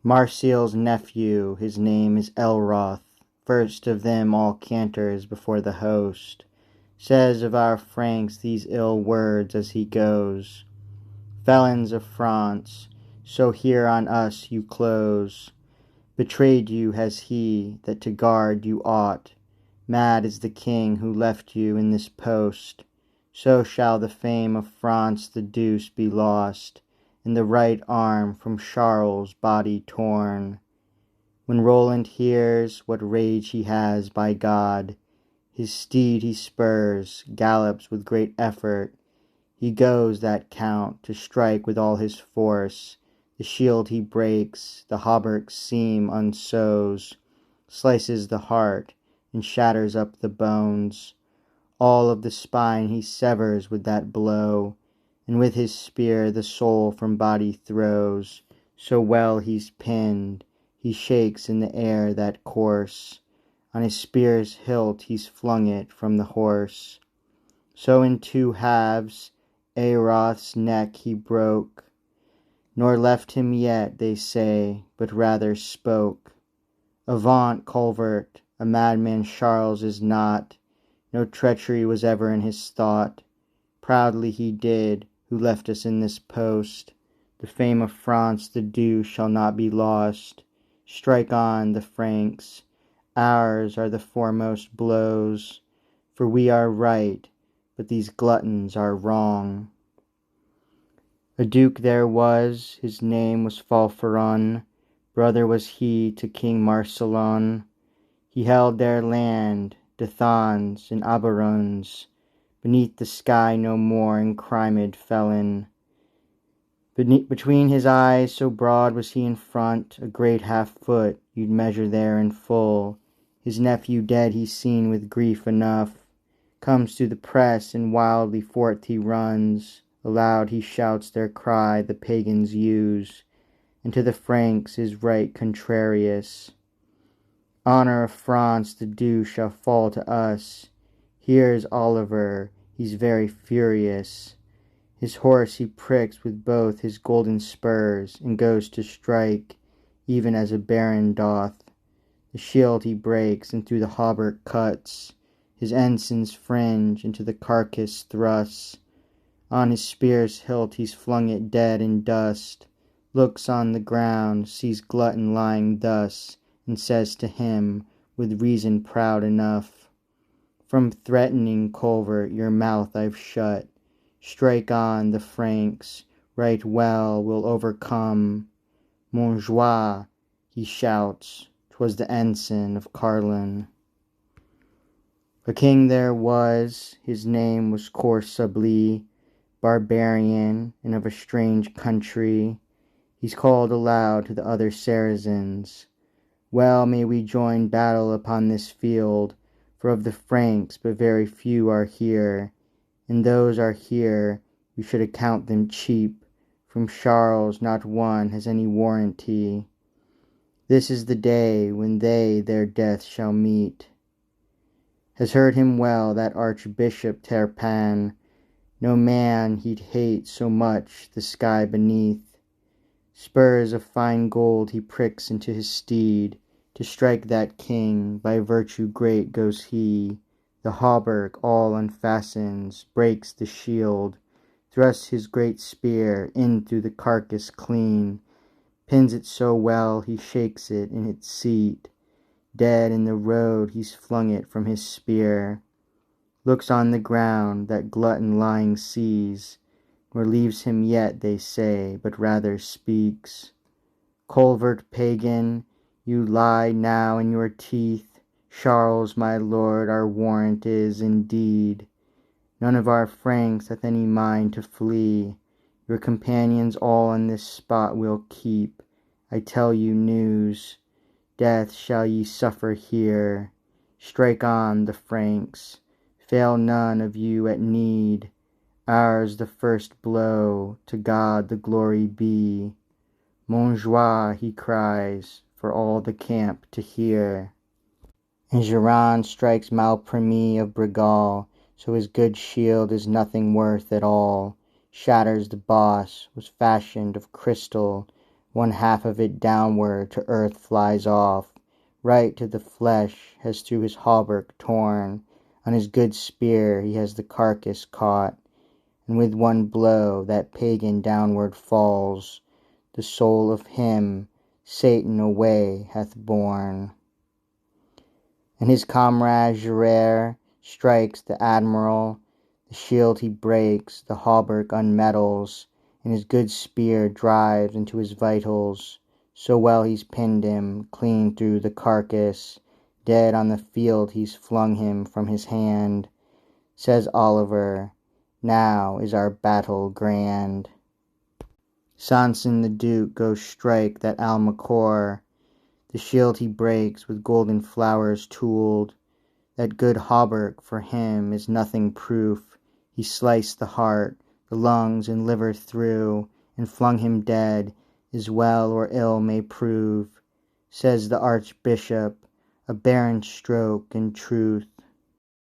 Marsial's nephew, his name is Elroth, first of them all canters before the host, says of our Franks these ill words as he goes. Felons of France, so here on us you close. Betrayed you has he that to guard you ought. Mad is the king who left you in this post. So shall the fame of France the deuce be lost, and the right arm from Charles' body torn. When Roland hears what rage he has, by God, his steed he spurs, gallops with great effort. He goes, that count, to strike with all his force. The shield he breaks, the hauberk's seam unsews, slices the heart, and shatters up the bones. All of the spine he severs with that blow, and with his spear the soul from body throws. So well he's pinned, he shakes in the air that course. On his spear's hilt he's flung it from the horse. So in two halves Eroth's neck he broke, nor left him yet, they say, but rather spoke. Avaunt, culvert, a madman Charles is not, no treachery was ever in his thought. Proudly he did, who left us in this post. The fame of France the due shall not be lost. Strike on, the Franks, ours are the foremost blows, for we are right, but these gluttons are wrong. A duke there was, his name was Falferon, brother was he to King Marcelon. He held their land, Dethons and Aberons, beneath the sky no more encrimed felon. Between his eyes, so broad was he in front, a great half-foot you'd measure there in full. His nephew dead he's seen with grief enough, comes to the press and wildly forth he runs. Aloud he shouts their cry the pagans use, and to the Franks is right contrarious. Honour of France the due shall fall to us. Here's Oliver, he's very furious. His horse he pricks with both his golden spurs, and goes to strike, even as a baron doth. The shield he breaks, and through the hauberk cuts. His ensign's fringe into the carcass thrusts. On his spear's hilt he's flung it dead in dust. Looks on the ground, sees glutton lying thus, and says to him, with reason proud enough, From threatening, culvert, your mouth I've shut. Strike on, the Franks, right well we'll overcome. Montjoie, he shouts, 'twas the ensign of Carlin. A king there was, his name was Corsablis, barbarian, and of a strange country. He's called aloud to the other Saracens. Well may we join battle upon this field, for of the Franks but very few are here, and those are here, you should account them cheap. From Charles not one has any warranty. This is the day when they their death shall meet. Has heard him well, that Archbishop Terpan. No man he'd hate so much the sky beneath. Spurs of fine gold he pricks into his steed. To strike that king, by virtue great goes he. The hauberk all unfastens, breaks the shield, thrusts his great spear in through the carcass clean, pins it so well he shakes it in its seat. Dead in the road he's flung it from his spear. Looks on the ground, that glutton lying sees, nor leaves him yet, they say, but rather speaks. Culvert pagan, you lie now in your teeth. Charles, my lord, our warrant is indeed. None of our Franks hath any mind to flee. Your companions all on this spot will keep. I tell you news. Death shall ye suffer here. Strike on, the Franks. Fail none of you at need. Ours the first blow, to God the glory be. Montjoie, he cries, for all the camp to hear. And Geron strikes Malpremy of Bregal, so his good shield is nothing worth at all. Shatters the boss, was fashioned of crystal, One half of it downward to earth flies off, right to the flesh has through his hauberk torn. On his good spear he has the carcass caught, and with one blow that pagan downward falls, the soul of him Satan away hath borne. And his comrade Gerer strikes the admiral, the shield he breaks, the hauberk unmetals, and his good spear drives into his vitals. So well he's pinned him, clean through the carcass, dead on the field he's flung him from his hand. Says Oliver, now is our battle grand. Sanson the Duke goes strike that Almacour, the shield he breaks with golden flowers tooled. That good hauberk for him is nothing proof. He sliced the heart, the lungs and liver through, and flung him dead, as well or ill may prove. Says the Archbishop, a barren stroke in truth,